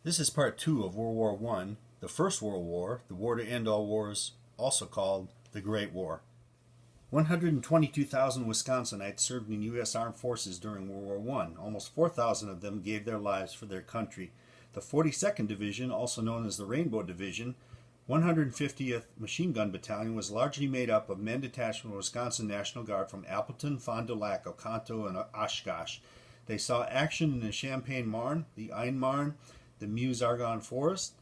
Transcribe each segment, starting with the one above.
This is part two of World War I, the First World War, the war to end all wars, also called the Great War. 122,000 Wisconsinites served in U.S. Armed Forces during World War I. Almost 4,000 of them gave their lives for their country. The 42nd Division, also known as the Rainbow Division, 150th Machine Gun Battalion, was largely made up of men detached from the Wisconsin National Guard from Appleton, Fond du Lac, Oconto, and Oshkosh. They saw action in the Champagne Marne, the Aisne Marne, the Meuse-Argonne Forest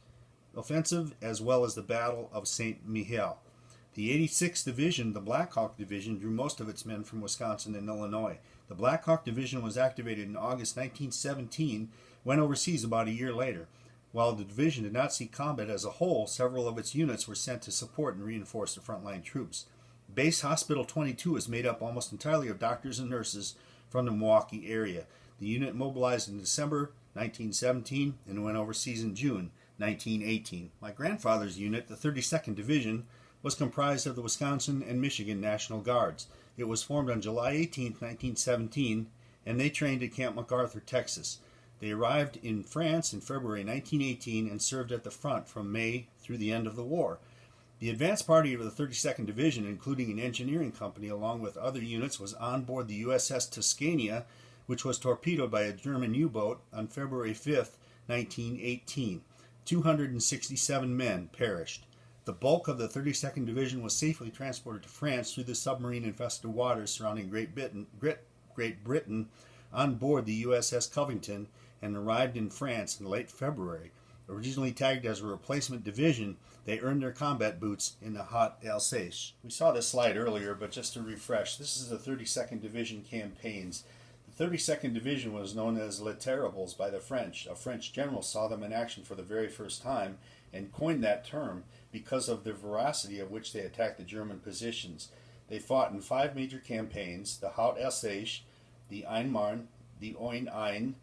offensive, as well as the Battle of St. Mihiel. The 86th Division, the Black Hawk Division, drew most of its men from Wisconsin and Illinois. The Black Hawk Division was activated in August 1917, went overseas about a year later. While the division did not see combat as a whole, several of its units were sent to support and reinforce the frontline troops. Base Hospital 22 is made up almost entirely of doctors and nurses from the Milwaukee area. The unit mobilized in December 1917 and went overseas in June 1918. My grandfather's unit, the 32nd Division, was comprised of the Wisconsin and Michigan National Guards. It was formed on July 18, 1917, and they trained at Camp MacArthur, Texas. They arrived in France in February 1918 and served at the front from May through the end of the war. The advance party of the 32nd Division, including an engineering company along with other units, was on board the USS Tuscania, which was torpedoed by a German U-boat on February 5, 1918. 267 men perished. The bulk of the 32nd Division was safely transported to France through the submarine-infested waters surrounding Great Britain on board the USS Covington and arrived in France in late February. Originally tagged as a replacement division, they earned their combat boots in the hot Alsace. We saw this slide earlier, but just to refresh, this is the 32nd Division campaigns. The 32nd Division was known as Les Terribles by the French. A French general saw them in action for the very first time and coined that term because of the veracity of which they attacked the German positions. They fought in 5 major campaigns: the Haute Alsace, the Aisne Marne, the Oin Aisne,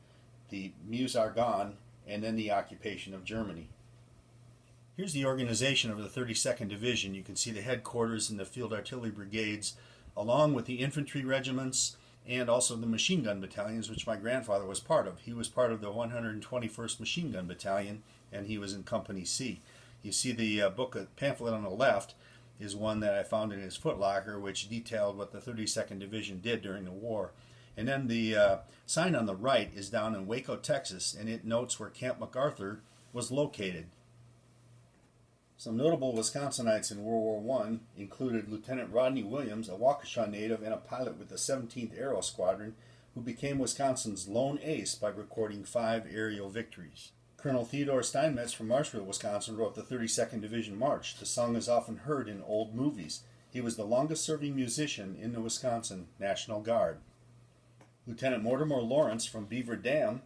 the Meuse-Argonne, and then the occupation of Germany. Here's the organization of the 32nd Division. You can see the headquarters and the field artillery brigades, along with the infantry regiments and also the machine gun battalions, which my grandfather was part of. He was part of the 121st Machine Gun Battalion, and he was in Company C. You see the pamphlet on the left is one that I found in his footlocker, which detailed what the 32nd Division did during the war. And then the sign on the right is down in Waco, Texas, and it notes where Camp MacArthur was located. Some notable Wisconsinites in World War I included Lieutenant Rodney Williams, a Waukesha native and a pilot with the 17th Aero Squadron, who became Wisconsin's lone ace by recording 5 aerial victories. Colonel Theodore Steinmetz from Marshville, Wisconsin, wrote the 32nd Division March. The song is often heard in old movies. He was the longest-serving musician in the Wisconsin National Guard. Lieutenant Mortimer Lawrence from Beaver Dam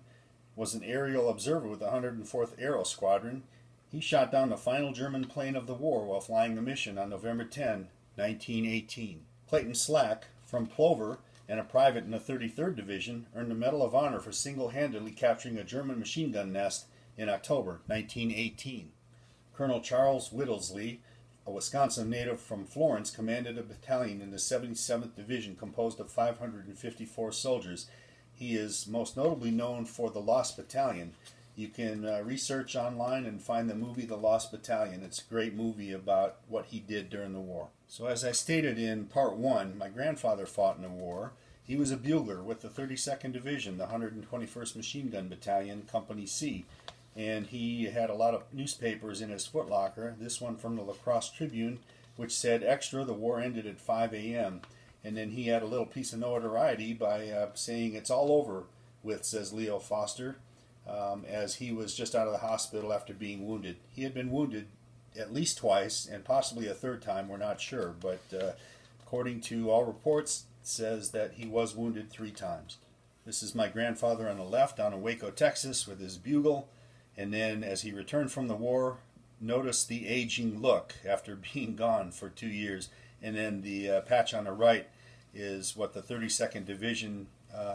was an aerial observer with the 104th Aero Squadron. He shot down the final German plane of the war while flying a mission on November 10, 1918. Clayton Slack from Plover, and a private in the 33rd Division, earned the Medal of Honor for single-handedly capturing a German machine gun nest in October 1918. Colonel Charles Whittlesley, a Wisconsin native from Florence, commanded a battalion in the 77th Division composed of 554 soldiers. He is most notably known for the Lost Battalion. You can research online and find the movie The Lost Battalion. It's a great movie about what he did during the war. So as I stated in part 1, my grandfather fought in the war. He was a bugler with the 32nd Division, the 121st Machine Gun Battalion, Company C. And he had a lot of newspapers in his footlocker. This one from the La Crosse Tribune, which said, "Extra, the war ended at 5 a.m." And then he had a little piece of notoriety by saying, "It's all over with," says Leo Foster, as he was just out of the hospital after being wounded. He had been wounded at least twice, and possibly a third time, we're not sure. But according to all reports, it says that he was wounded 3 times. This is my grandfather on the left down in Waco, Texas, with his bugle. And then as he returned from the war, notice the aging look after being gone for 2 years. And then the patch on the right is what the 32nd Division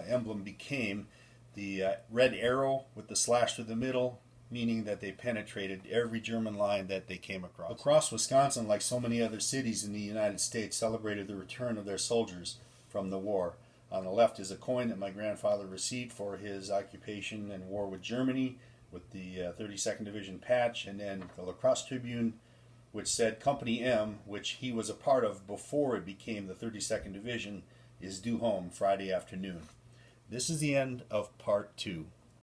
emblem became. The red arrow with the slash through the middle, meaning that they penetrated every German line that they came across. Across Wisconsin, like so many other cities in the United States, celebrated the return of their soldiers from the war. On the left is a coin that my grandfather received for his occupation and war with Germany. with the 32nd Division patch, and then the La Crosse Tribune, which said Company M, which he was a part of before it became the 32nd Division, is due home Friday afternoon. This is the end of part 2.